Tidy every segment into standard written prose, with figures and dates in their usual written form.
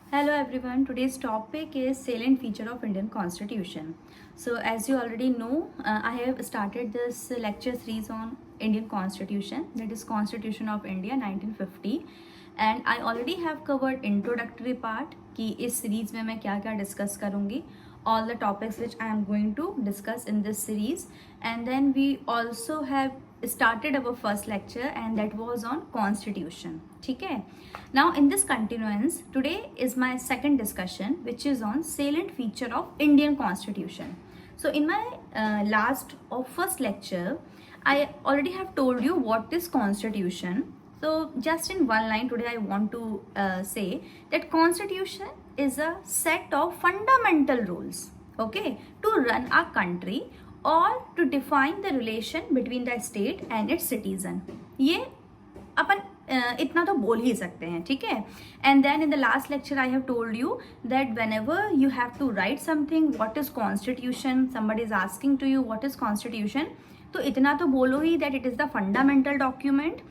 Hello everyone. Today's topic is salient feature of Indian Constitution. So as you already know, I have started this lecture series on Indian Constitution, that is Constitution of India 1950, and I already have covered introductory part कि इस series में मैं क्या क्या discuss करूँगी, all the topics which I am going to discuss in this series, and then we also have started our first lecture and that was on Constitution. ठीक है. Now in this continuance, today is my second discussion which is on salient feature of Indian Constitution. So in my last or first lecture, I already have told you what is Constitution. So just in one line today I want to say that Constitution is a set of fundamental rules, okay, to run a country or to define the relation between the state and its citizen. ये अपन इतना तो बोल ही सकते हैं, ठीक है. And then in the last lecture I have told you that whenever you have to write something what is constitution, somebody is asking to you what is constitution, तो इतना तो बोलो ही that it is the fundamental document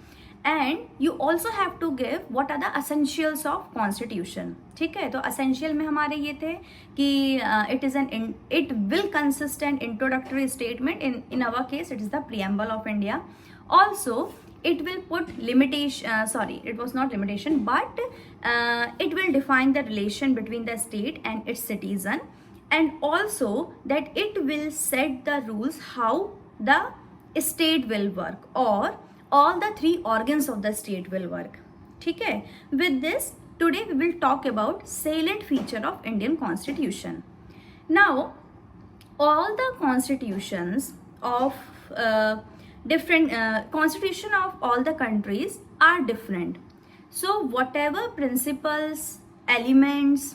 and you also have to give what are the essentials of constitution. ठीक है, तो essential में हमारे ये थे कि it will consist an introductory statement, in our case it is the preamble of India. Also it will put limitation, it was not limitation, but it will define the relation between the state and its citizen, and also that it will set the rules how the state will work or all the three organs of the state will work. ठीक है, with this today we will talk about salient feature of Indian Constitution. Now all the constitutions of different constitution of all the countries are different. So whatever principles, elements,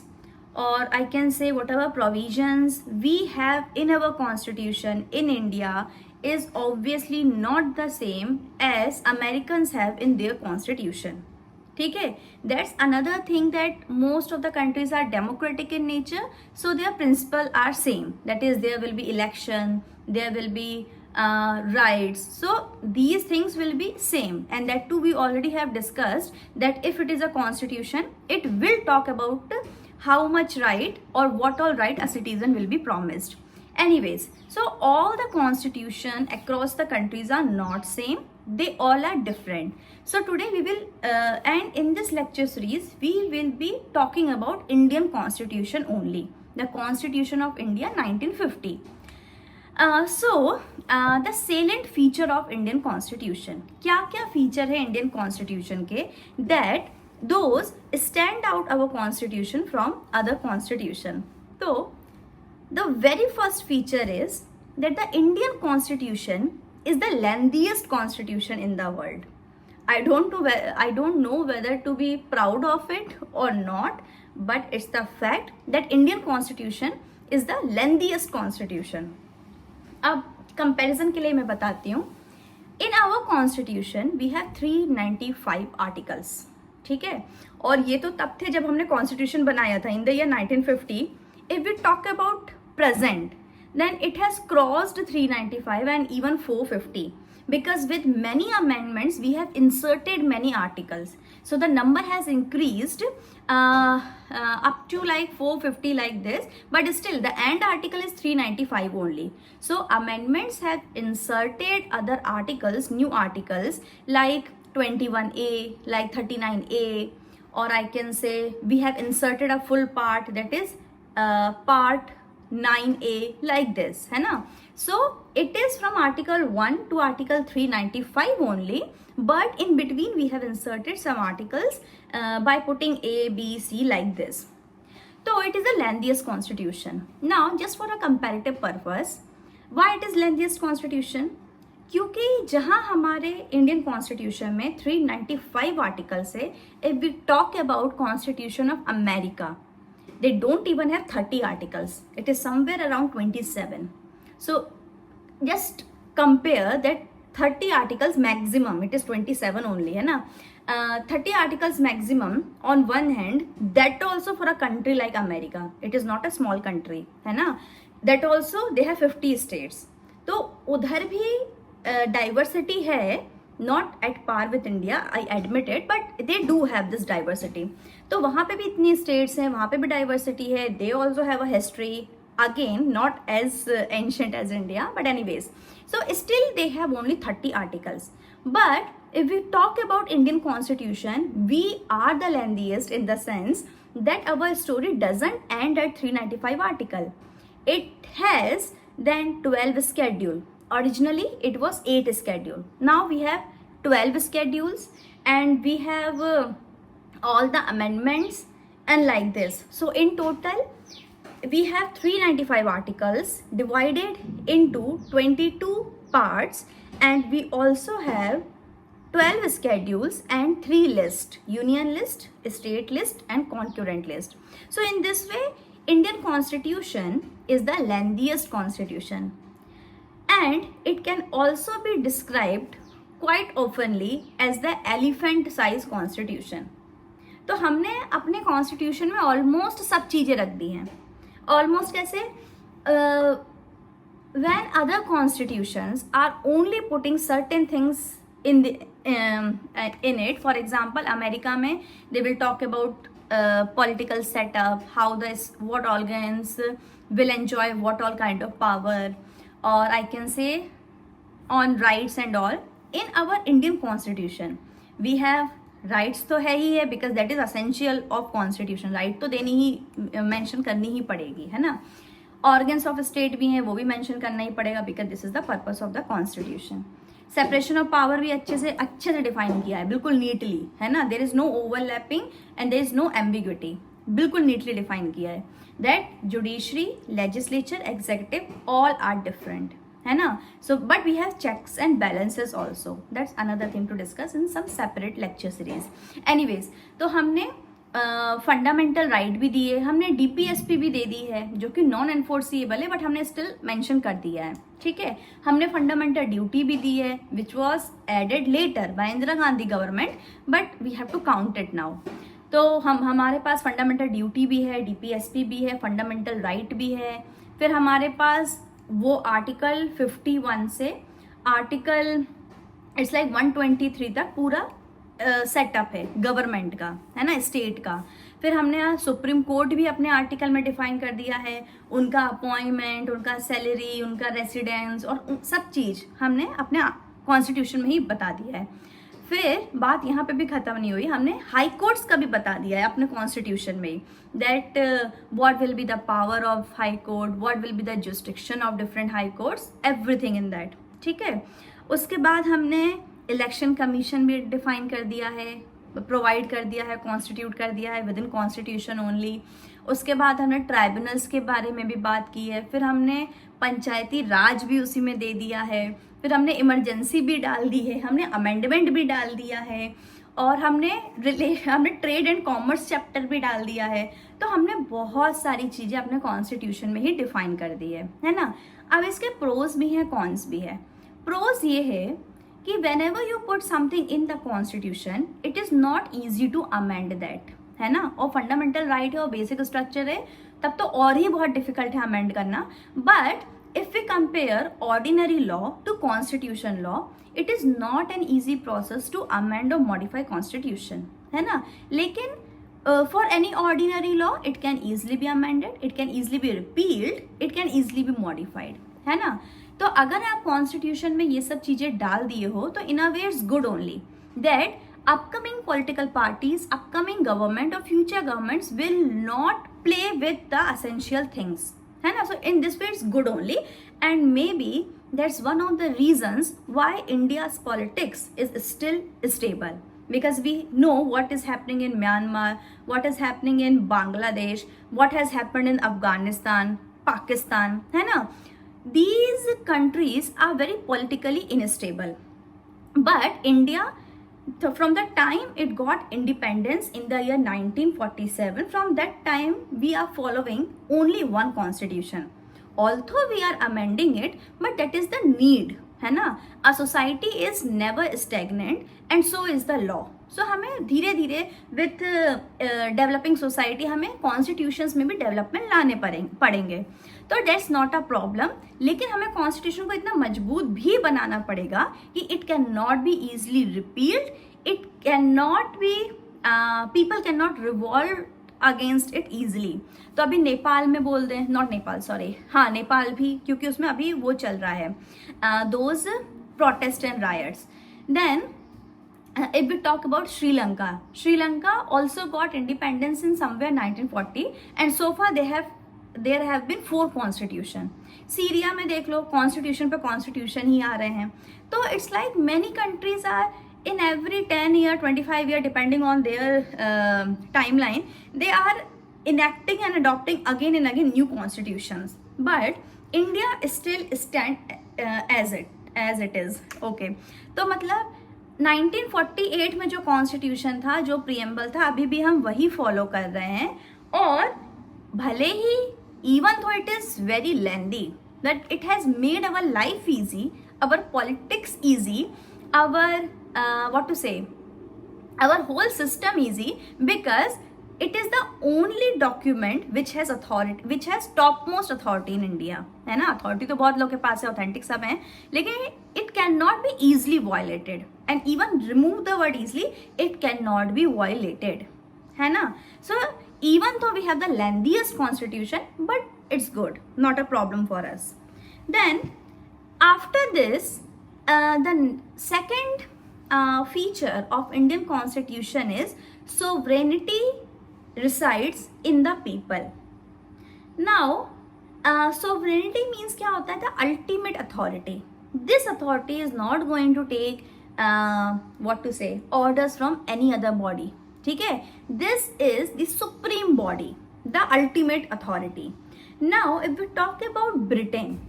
or I can say whatever provisions we have in our constitution in India is obviously not the same as Americans have in their constitution. ठीक है, that's another thing that most of the countries are democratic in nature, so their principles are same. That is, there will be election, there will be rights, so these things will be same, and that too we already have discussed that if it is a constitution it will talk about how much right or what all right a citizen will be promised. Anyways, so all the constitution across the countries are not same, they all are different. So today we will and in this lecture series we will be talking about Indian Constitution only, the Constitution of India 1950. The salient feature of Indian Constitution, क्या क्या feature है Indian Constitution के that those stand out our Constitution from other Constitution. So the very first feature is that the Indian Constitution is the lengthiest Constitution in the world. I don't know whether to be proud of it or not, but it's the fact that Indian Constitution is the lengthiest Constitution. अब comparison के लिए मैं बताती हूँ. In our constitution we have 395 articles. ठीक है, और ये तो तब थे जब हमने कॉन्स्टिट्यूशन बनाया था in the year 1950. If we talk about present then it has crossed 395 and even 450 because with many amendments we have inserted many articles, so the number has increased up to like 450 like this, but still the end article is 395 only. So amendments have inserted other articles, new articles like 21A, like 39A, or I can say we have inserted a full part, that is part 9A, like this, है ना. So it is from article 1 to article 395 only, but in between we have inserted some articles by putting A, B, C like this. So it is the lengthiest constitution. Now just for a comparative purpose, why it is lengthiest constitution? क्योंकि जहाँ हमारे Indian constitution में 395 articles है, if we talk about constitution of America, they don't even have 30 articles. It is somewhere around 27. So just compare that 30 articles maximum, it is 27 only, है ना. 30 articles maximum on one hand, that also for a country like America, it is not a small country, है ना. That also they have 50 states. तो उधर भी diversity है, not at par with India, I admit it, but they do have this diversity. तो वहाँ पे भी इतनी स्टेट्स हैं, वहाँ पे भी डाइवर्सिटी है. They also have a history, again not as ancient as India, but anyways, so still they have only 30 articles. But if we talk about Indian constitution, we are the lengthiest in the sense that our story doesn't end at 395 article. It has then 12 schedule. Originally it was 8 schedule, now we have 12 schedules, and we have all the amendments and like this. So in total we have 395 articles divided into 22 parts, and we also have 12 schedules and 3 lists: union list, state list, and concurrent list. So in this way, Indian constitution is the lengthiest constitution, and it can also be described quite oftenly as the elephant size constitution. तो हमने अपने constitution में almost सब चीज़ें रख दी हैं. Almost कैसे? when other constitutions are only putting certain things in the in it. For example, America में they will talk about political setup, how this, what organs will enjoy what all kind of power, or I can say on rights and all. In our Indian constitution we have rights तो है ही है, because that is essential of constitution. Right तो देनी ही, mention करनी ही पड़ेगी, है ना. Organs of state भी हैं, वो भी मेंशन करना ही पड़ेगा, because this is the purpose of the constitution. Separation of power भी अच्छे से डिफाइन किया है, बिल्कुल नीटली, है ना. There is no overlapping and there is no ambiguity, बिल्कुल नीटली डिफाइन किया है. That judiciary, legislature, executive all are different, है ना. So but we have checks and balances also. That's another thing to discuss in some separate lecture series. Anyways, तो हमने fundamental right भी दिए, हमने डीपीएसपी भी दे दी है, जो कि नॉन एनफोर्सिएबल है, बट हमने स्टिल मेंशन कर दिया है, ठीक है. हमने फंडामेंटल ड्यूटी भी दी है, which was added later by Indira Gandhi government, but we have to count it now. तो हमारे पास फंडामेंटल ड्यूटी भी है, डीपीएसपी भी है, फंडामेंटल राइट भी है. फिर हमारे पास वो आर्टिकल 51 से आर्टिकल इट्स लाइक 123 तक पूरा सेटअप है गवर्नमेंट का, है ना, स्टेट का. फिर हमने सुप्रीम कोर्ट भी अपने आर्टिकल में डिफाइन कर दिया है, उनका अपॉइंटमेंट, उनका सैलरी, उनका रेसिडेंस और सब चीज़ हमने अपने कॉन्स्टिट्यूशन में ही बता दिया है. फिर बात यहाँ पे भी खत्म नहीं हुई, हमने हाई कोर्ट्स का भी बता दिया है अपने कॉन्स्टिट्यूशन में, that what will be the power of high court, what will be the jurisdiction of different high courts, everything in that, ठीक है. उसके बाद हमने इलेक्शन कमीशन भी डिफाइन कर दिया है, प्रोवाइड कर दिया है, कॉन्स्टिट्यूट कर दिया है विद इन कॉन्स्टिट्यूशन ओनली. उसके बाद हमने ट्राइब्यूनल्स के बारे में भी बात की है. फिर हमने पंचायती राज भी उसी में दे दिया है. फिर हमने इमरजेंसी भी डाल दी है, हमने अमेंडमेंट भी डाल दिया है, और हमने ट्रेड एंड कॉमर्स चैप्टर भी डाल दिया है. तो हमने बहुत सारी चीज़ें अपने कॉन्स्टिट्यूशन में ही डिफाइन कर दी है ना. अब इसके प्रोज भी हैं, कॉन्स भी है. प्रोज ये है कि whenever you put something in the constitution, it is not easy to amend that, है ना. और फंडामेंटल राइट है और बेसिक स्ट्रक्चर है, तब तो और ही बहुत डिफिकल्ट है अमेंड करना. But if we compare ordinary law to constitution law, it is not an easy process to amend or modify constitution, है ना. लेकिन for any ordinary law, it can easily be amended, it can easily be repealed, it can easily be modified, है ना. तो अगर आप constitution में ये सब चीज़ें डाल दिए हो, तो in a way it's good only that upcoming political parties, upcoming government or future governments will not play with the essential things, है ना. So in this way it's good only, and maybe that's one of the reasons why India's politics is still stable, because we know what is happening in Myanmar, what is happening in Bangladesh, what has happened in Afghanistan, Pakistan, है ना. These countries are very politically unstable, but India, from the time it got independence in the year 1947, from that time we are following only one constitution, although we are amending it, but that is the need, है ना. A society is never stagnant, and so is the law. सो हमें धीरे धीरे with developing society हमें constitutions में भी development लाने पड़ेंगे, तो डेट्स नॉट अ प्रॉब्लम। लेकिन हमें कॉन्स्टिट्यूशन को इतना मजबूत भी बनाना पड़ेगा कि it can not be easily repealed, it can not be, people can not revolve against it easily. तो अभी नेपाल में बोल दें, नॉट नेपाल सॉरी, हाँ नेपाल भी, क्योंकि उसमें अभी वो चल रहा है those protest and riots. Then if we talk about Sri Lanka also got independence in somewhere 1940 and so far there have been 4 constitution. Syria में देख लो कॉन्स्टिट्यूशन पे कॉन्स्टिट्यूशन ही आ रहे हैं। तो it's like many countries are in every 10 year 25 year depending on their timeline, they are enacting and adopting again and again new constitutions, but India still stand as it is. Okay, तो मतलब 1948 में जो constitution था, जो preamble था, अभी भी हम वही फॉलो कर रहे हैं। और भले ही even though it is very lengthy, that it has made our life easy, our politics easy, our what to say, our whole system easy, because it is the only document which has authority, which has topmost authority in India, है ना। Authority तो बहुत लोग के पास है, authentic सब हैं, लेकिन it cannot be easily violated, and even remove the word easily, it cannot be violated, है ना। So even though we have the lengthiest constitution, but it's good, not a problem for us. Then after this, the second feature of Indian constitution is sovereignty resides in the people. Now sovereignty means क्या होता है, the ultimate authority. This authority is not going to take what to say, orders from any other body. ठीक है, this is the supreme body, the ultimate authority. Now if we talk about Britain,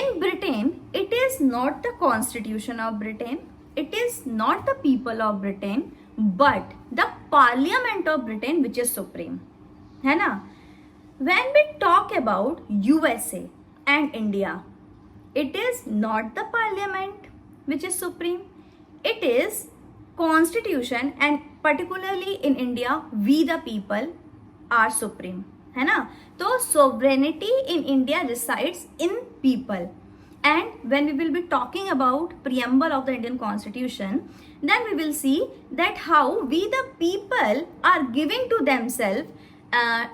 in Britain it is not the constitution of Britain, it is not the people of Britain, but the parliament of Britain which is supreme, है ना। When we talk about USA and India, it is not the parliament which is supreme, it is constitution, and particularly in India we the people are supreme, है ना। तो sovereignty in India resides in people. And when we will be talking about preamble of the Indian Constitution, then we will see that how we the people are giving to themselves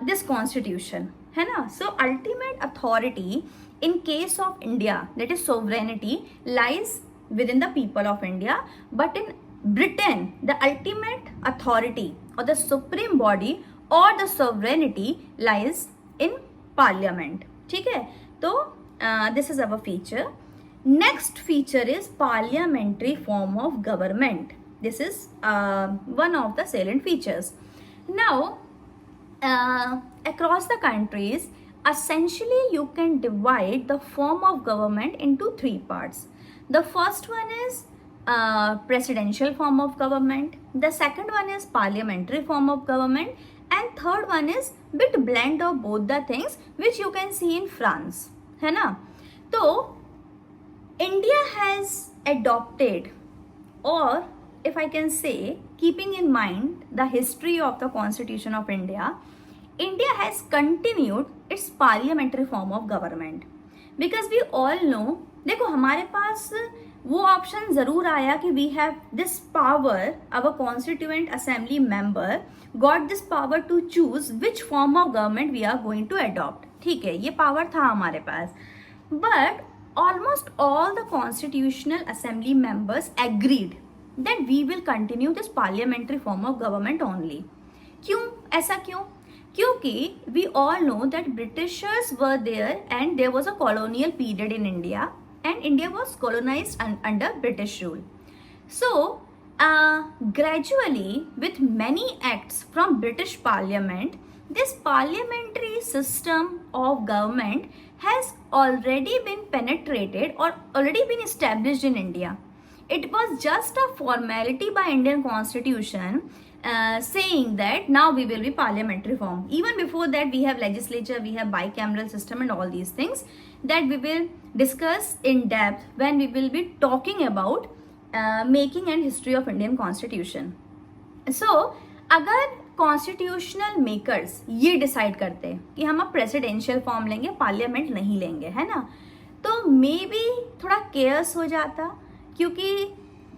this constitution, है ना। So ultimate authority in case of India, that is sovereignty, lies within the people of India, but in Britain the ultimate authority or the supreme body or the sovereignty lies in parliament, ठीक है। तो this is our feature. Next feature is parliamentary form of government. This is one of the salient features. Now across the countries, essentially you can divide the form of government into 3 parts. The first one is presidential form of government, the second one is parliamentary form of government, and third one is bit blend of both the things, which you can see in France, है ना। तो India has adopted, or if I can say, keeping in mind the history of the Constitution of India, India has continued its parliamentary form of government, because we all know, देखो हमारे पास वो option जरूर आया कि we have this power, our constituent assembly member got this power to choose which form of government we are going to adopt, ठीक है, ये power था हमारे पास। But almost all the constitutional assembly members agreed that we will continue this parliamentary form of government only. क्यों ऐसा क्यों? क्योंकि we all know that Britishers were there and there was a colonial period in India and India was colonized under British rule. So gradually with many acts from British Parliament, this parliamentary system of government has already been penetrated or already been established in India. It was just a formality by Indian Constitution saying that now we will be parliamentary form. Even before that we have legislature, we have bicameral system and all these things that we will discuss in depth when we will be talking about making and history of Indian Constitution. सो अगर constitutional makers ये decide करते हैं कि हम अब presidential form लेंगे, parliament नहीं लेंगे, है ना, तो मे बी थोड़ा केयर्स हो जाता, क्योंकि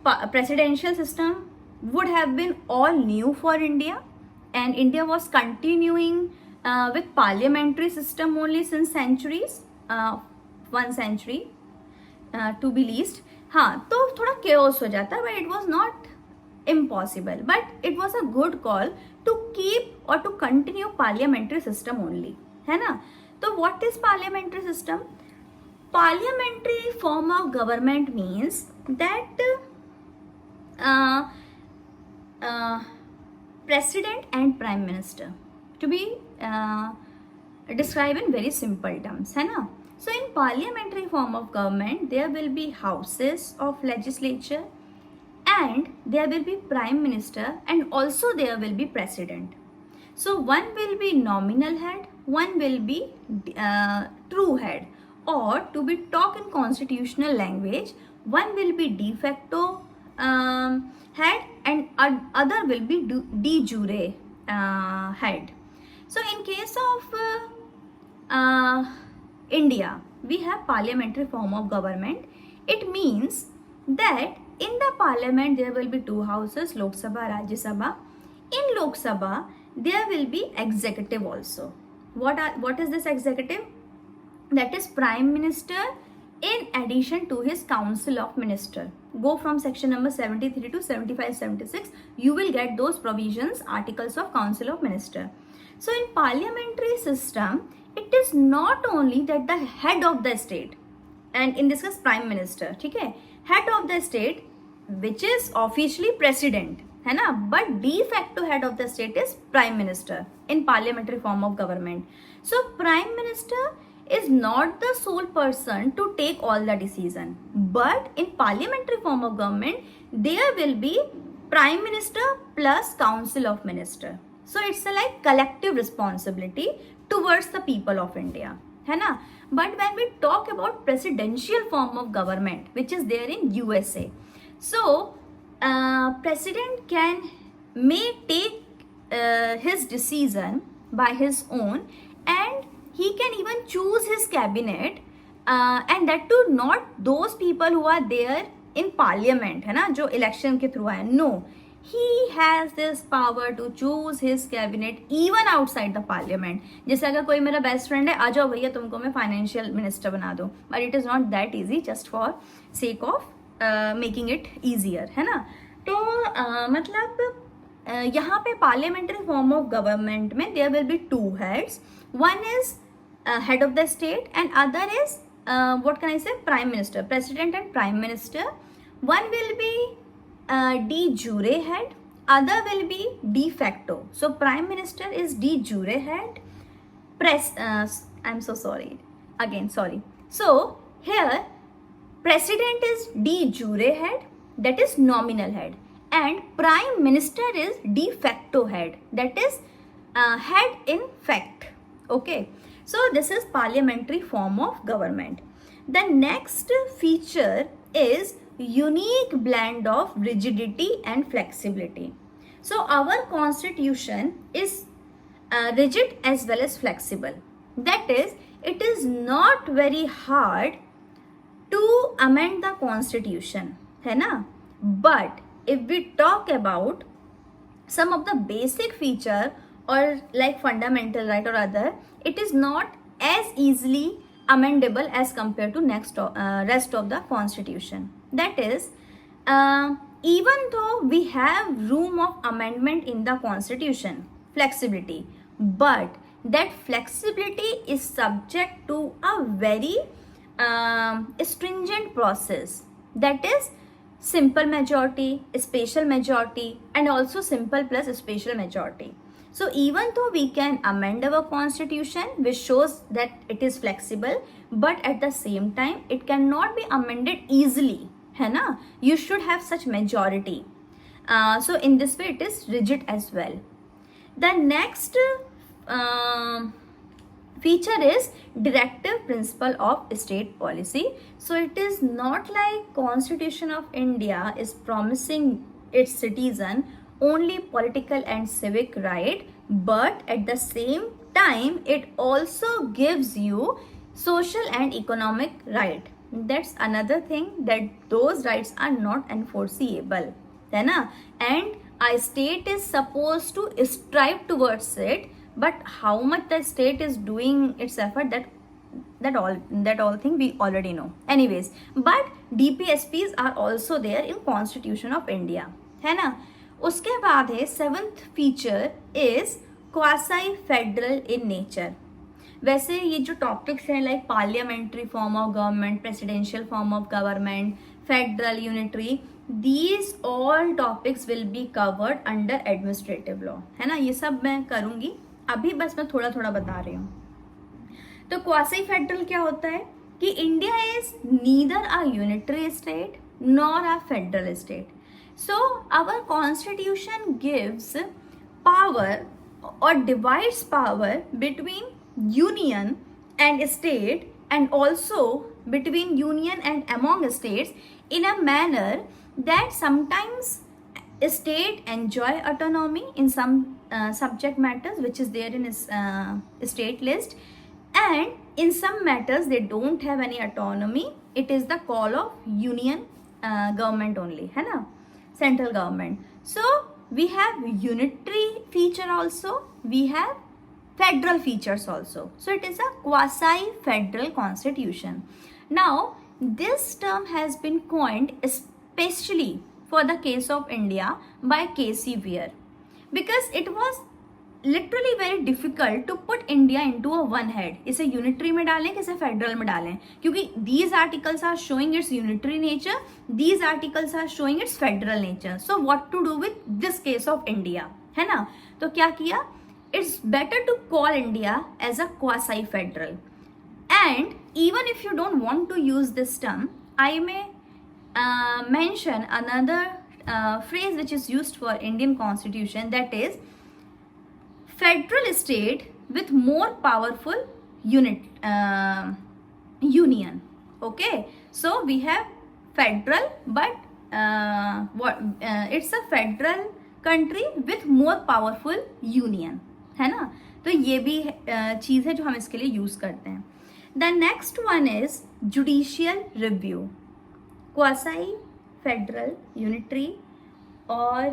presidential system would have been all new for India, and India was continuing with parliamentary system only since centuries, 1 century to be least. हाँ, तो थोड़ा chaos हो जाता, but it was not impossible, but it was a good call to keep or to continue parliamentary system only, है ना. तो what is parliamentary system? Parliamentary form of government means that president and prime minister, to be described in very simple terms, है ना. So in parliamentary form of government there will be houses of legislature, and there will be prime minister, and also there will be president. So one will be nominal head, one will be true head, or to be talk in constitutional language, one will be de facto head, and other will be de jure head. So in case of India, we have parliamentary form of government. It means that in the parliament there will be two houses, Lok Sabha, Rajya Sabha. In Lok Sabha there will be executive also. What is this executive? That is prime minister in addition to his council of minister. Go from section number 73 to 75-76, you will get those provisions, articles of council of minister. So in parliamentary system, it is not only that the head of the state, and in this case prime minister, ठीक है, head of the state which is officially president, है ना, but de facto head of the state is prime minister in parliamentary form of government. So prime minister is not the sole person to take all the decision, but in parliamentary form of government there will be prime minister plus council of minister. So it's a like collective responsibility towards the people of India, है ना. But when we talk about presidential form of government, which is there in USA, so president may take his decision by his own, and he can even choose his cabinet, and that too not those people who are there in parliament, है ना, जो election के through आए. No, he has this power to choose his cabinet even outside the parliament. जैसे अगर कोई मेरा best friend है, आ जाओ भैया तुमको मैं financial minister बना दूँ, but it is not that easy, just for sake of making it easier, है ना. तो मतलब यहाँ पे parliamentary form of government में there will be two heads. One is head of the state, and other is what can I say, prime minister, president and prime minister. One will be de jure head, other will be de facto. So prime minister is de jure head, I'm so sorry, again sorry. So here president is de jure head, that is nominal head, and prime minister is de facto head, that is head in fact. Okay, so this is parliamentary form of government. The next feature is unique blend of rigidity and flexibility. So our constitution is rigid as well as flexible. That is, it is not very hard to amend the constitution, है ना. But if we talk about some of the basic feature or like fundamental right or other, it is not as easily amendable as compared to rest of the constitution. That is, even though we have room of amendment in the constitution, flexibility, but that flexibility is subject to a very stringent process, that is simple majority, special majority, and also simple plus special majority. So even though we can amend our constitution, which shows that it is flexible, but at the same time it cannot be amended easily, है ना. You should have such majority. So in this way it is rigid as well. The next feature is directive principle of state policy. So it is not like Constitution of India is promising its citizen only political and civic right, but at the same time it also gives you social and economic right. That's another thing, that those rights are not enforceable, है ना? And a state is supposed to strive towards it, but how much the state is doing its effort, that all thing we already know. Anyways, but DPSPs are also there in Constitution of India, है ना? उसके बाद है 7th feature is quasi federal in nature. वैसे ये जो topics हैं like parliamentary form of government, presidential form of government, federal, unitary, these all topics will be covered under administrative law, है ना? ये सब मैं करूंगी, अभी बस मैं थोड़ा थोड़ा बता रही हूँ. तो क्वासी फेडरल क्या होता है कि India is neither a unitary state nor a federal state. So our constitution gives power or divides power between union and state, and also between union and among states in a manner that sometimes state enjoy autonomy in some subject matters which is there in state list, and in some matters they don't have any autonomy. It is the call of union government only, है ना, central government. So we have unitary feature also, we have federal features also. So it is a quasi federal constitution. Now this term has been coined especially for the case of India by K.C. Weir, because it was literally very difficult to put India into a one head. इसे unitary में डालें कि इसे federal में डालें, क्योंकि these articles are showing its unitary nature, these articles are showing its federal nature. So what to do with this case of India, है ना? तो क्या किया, it's better to call India as a quasi federal. And even if you don't want to use this term, I may mention another phrase which is used for Indian Constitution, that is federal state with more powerful union. Okay, so we have federal, but it's a federal country with more powerful union, है ना? तो ये भी चीज़ है जो हम इसके लिए यूज करते हैं. The next one is judicial review. Quasi federal, unitary और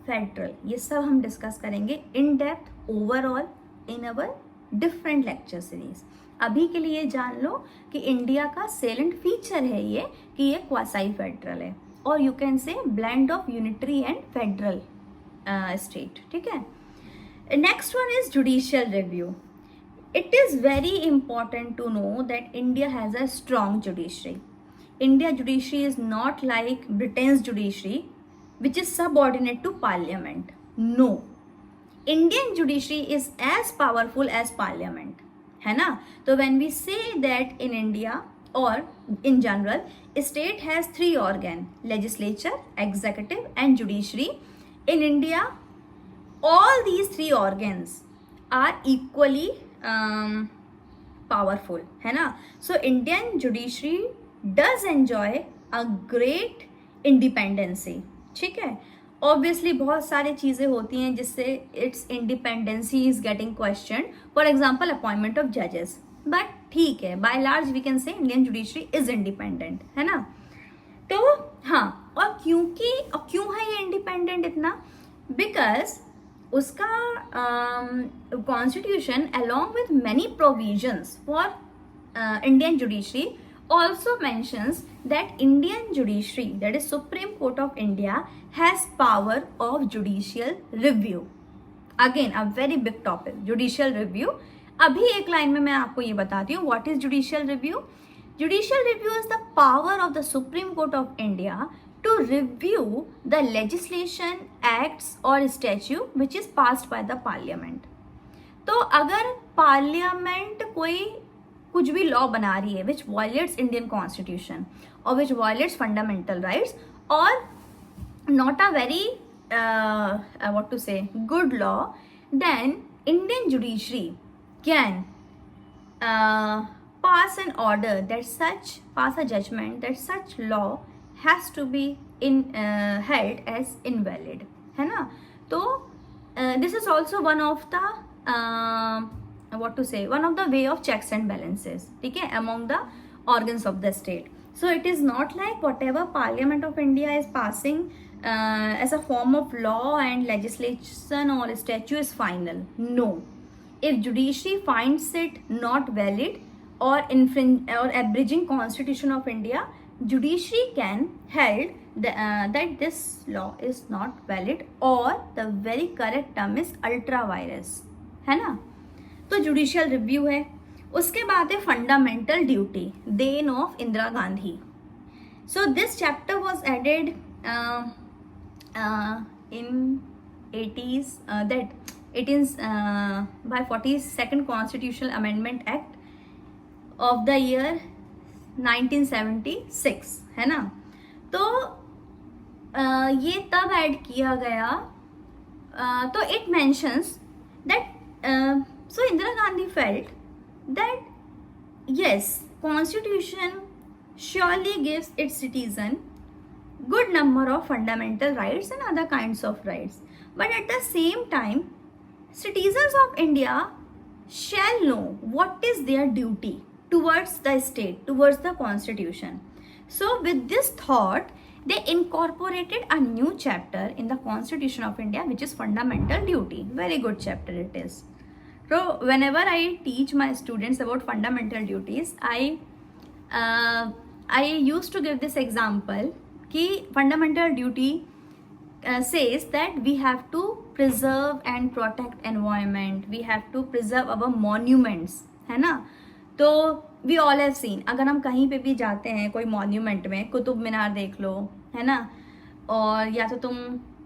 फेडरल, ये सब हम डिस्कस करेंगे in depth overall in our different lecture series. अभी के लिए जान लो कि इंडिया का सेलेंट फीचर है ये कि ये क्वासाई फेडरल है, और you can say blend of unitary and federal state. ठीक है. Next one is judicial review. It is very important to know that India has a strong judiciary. India judiciary is not like Britain's judiciary, which is subordinate to parliament. No, Indian judiciary is as powerful as parliament, है ना? तो when we say that in India or in general, state has 3 organ: legislature, executive and judiciary. In India, all these 3 organs are equally powerful, है ना? So Indian judiciary does enjoy a great independency. ठीक है. Obviously बहुत सारी चीज़ें होती हैं जिससे its independency is getting questioned. For example, appointment of judges. But ठीक है, by large we can say Indian judiciary is independent, है ना? तो हाँ, और क्यों है ये independent इतना? Because उसका constitution along with many provisions for Indian judiciary also mentions that Indian judiciary, that is Supreme Court of India, has power of judicial review. Again a very big topic, judicial review. अभी एक line में मैं आपको ये बताती हूँ what is judicial review. Judicial review is the power of the Supreme Court of India to review the legislation, acts or statute which is passed by the parliament. तो अगर पार्लियामेंट कोई कुछ भी लॉ बना रही है विच violets Indian constitution or which violates fundamental rights or not a very what to say good law, then Indian judiciary can pass an order that pass a judgment that such law has to be held as invalid. है ना. तो this is also one of the what to say, one of the way of checks and balances, ठीक है, among the organs of the state. So it is not like whatever Parliament of India is passing as a form of law and legislation or statute is final. No. If judiciary finds it not valid or abridging Constitution of India, judiciary can held that this law is not valid, or the very correct term is ultra virus, है ना. तो judicial review है. उसके बाद है fundamental duty, then of Indira Gandhi. So this chapter was added in 80s that it is by 42nd Constitutional Amendment Act of the year 1976, है ना. तो ये तब ऐड किया गया. तो it mentions that so Indira Gandhi felt that yes, Constitution surely gives its citizen good number of fundamental rights and other kinds of rights, but at the same time citizens of India shall know what is their duty towards the state, towards the Constitution. So with this thought, they incorporated a new chapter in the Constitution of India, which is fundamental duty. Very good chapter it is. So whenever I teach my students about fundamental duties, I used to give this example कि fundamental duty says that we have to preserve and protect environment, we have to preserve our monuments, है ना. तो we all have seen, अगर हम कहीं पे भी जाते हैं कोई monument में, कुतुब मीनार देख लो, है ना, और या तो तुम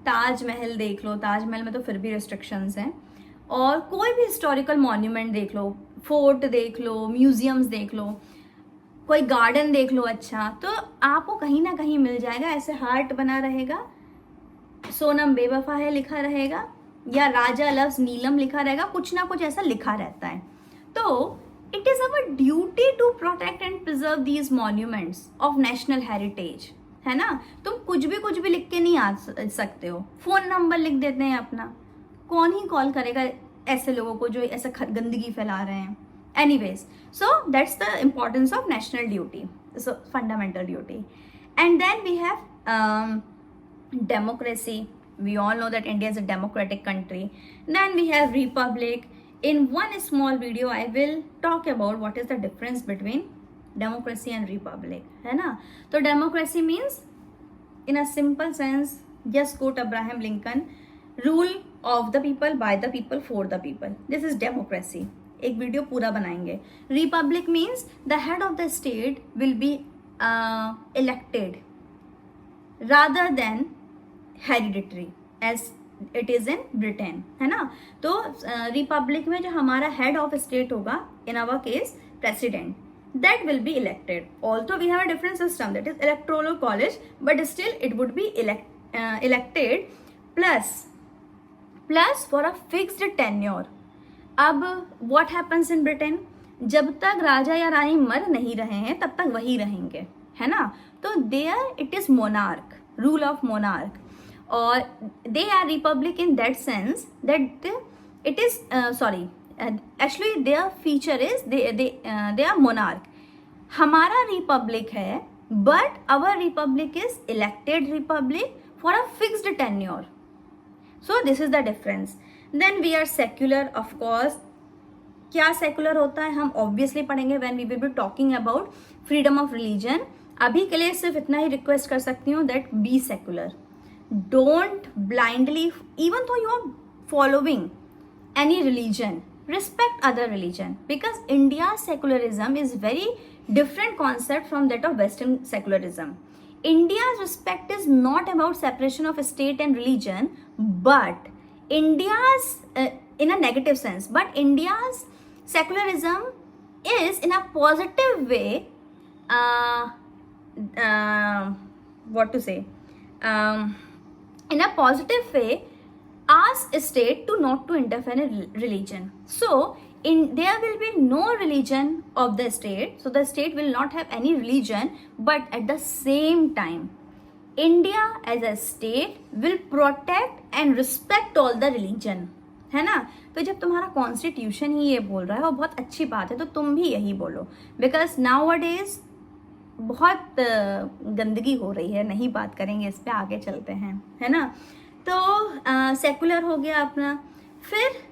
ताजमहल देख लो. ताजमहल में तो फिर भी restrictions हैं. और कोई भी हिस्टोरिकल मॉन्यूमेंट देख लो, फोर्ट देख लो, म्यूजियम्स देख लो, कोई गार्डन देख लो, अच्छा, तो आपको कहीं ना कहीं मिल जाएगा ऐसे हार्ट बना रहेगा, सोनम बेवफा है लिखा रहेगा, या राजा लव्स नीलम लिखा रहेगा, कुछ ना कुछ ऐसा लिखा रहता है. तो it is our duty to protect and preserve these monuments of national heritage, है ना. तुम कुछ भी लिख के नहीं आ सकते हो. फोन नंबर लिख देते हैं अपना, कौन ही कॉल करेगा ऐसे लोगों को जो ऐसे गंदगी फैला रहे हैं. Anyways, so that's the importance of national duty, so fundamental duty. And then we have democracy. We all know that India is a democratic country. Then we have republic. In one small video I will talk about what is the difference between democracy and republic, है ना. तो democracy means in a simple sense, just quote Abraham Lincoln, rule of the people, by the people, for the people. This is democracy. एक video पूरा बनाएंगे. Republic means the head of the state will be elected rather than hereditary as it is in Britain, है ना. तो Republic में जो हमारा head of state होगा, in our case president, that will be elected. Although we have a different system, that is electoral college, but still it would be elected plus for a fixed tenure. अब what happens in Britain? जब तक राजा या रानी मर नहीं रहे हैं तब तक वही रहेंगे, है ना. तो there it is monarch, rule of monarch, और they are republic in that sense that it is actually their feature is they are monarch. हमारा republic है, but our republic is elected republic for a fixed tenure. So this is the difference. Then we are secular, of course. क्या secular होता है हम obviously पढ़ेंगे when we will be talking about freedom of religion. अभी के लिए सिर्फ इतना ही request कर सकती हूँ that be secular. Don't blindly, even though you are following any religion, respect other religion, because India's secularism is very different concept from that of Western secularism. India's respect is not about separation of state and religion, but India's in a negative sense, but India's secularism is in a positive way, what to say, in a positive way, ask state to not to interfere in religion. So there will be no religion of the state, so the state will not have any religion, but at the same time India as a state will protect and respect all the religion, है ना। तो जब तुम्हारा constitution ही ये बोल रहा है वो बहुत अच्छी बात है, तो तुम भी यही बोलो, बिकॉज नाउ अ डेज बहुत गंदगी हो रही है, नहीं बात करेंगे इस पे, आगे चलते हैं, है ना। तो सेकुलर हो गया अपना। फिर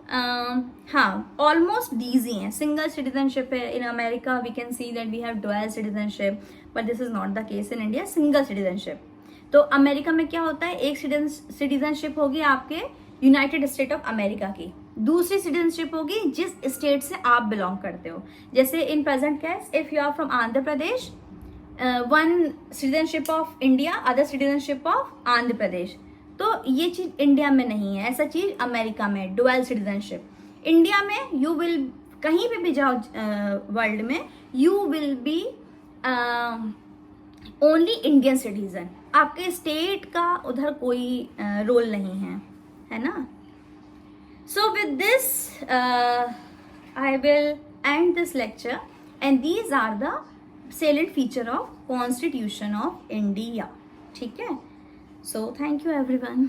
हाँ, ऑलमोस्ट डीज ही हैं, सिंगल सिटीजनशिप है। In America we can see that we have dual citizenship, but this is not the case in India, single citizenship. तो अमेरिका में क्या होता है, एक सिटीजनशिप होगी आपके यूनाइटेड स्टेट ऑफ अमेरिका की, दूसरी सिटीजनशिप होगी जिस स्टेट से आप बिलोंग करते हो। जैसे in present case if you are from Andhra Pradesh, one citizenship of India, other citizenship of Andhra Pradesh. तो ये चीज इंडिया में नहीं है, ऐसा चीज अमेरिका में, डुअल सिटीजनशिप। इंडिया में यू विल, कहीं पे भी जाओ वर्ल्ड में, you will be only Indian citizen, आपके स्टेट का उधर कोई रोल नहीं है ना। So with this, I will end this lecture, and these are the salient feature of Constitution of India. ठीक है? So thank you everyone.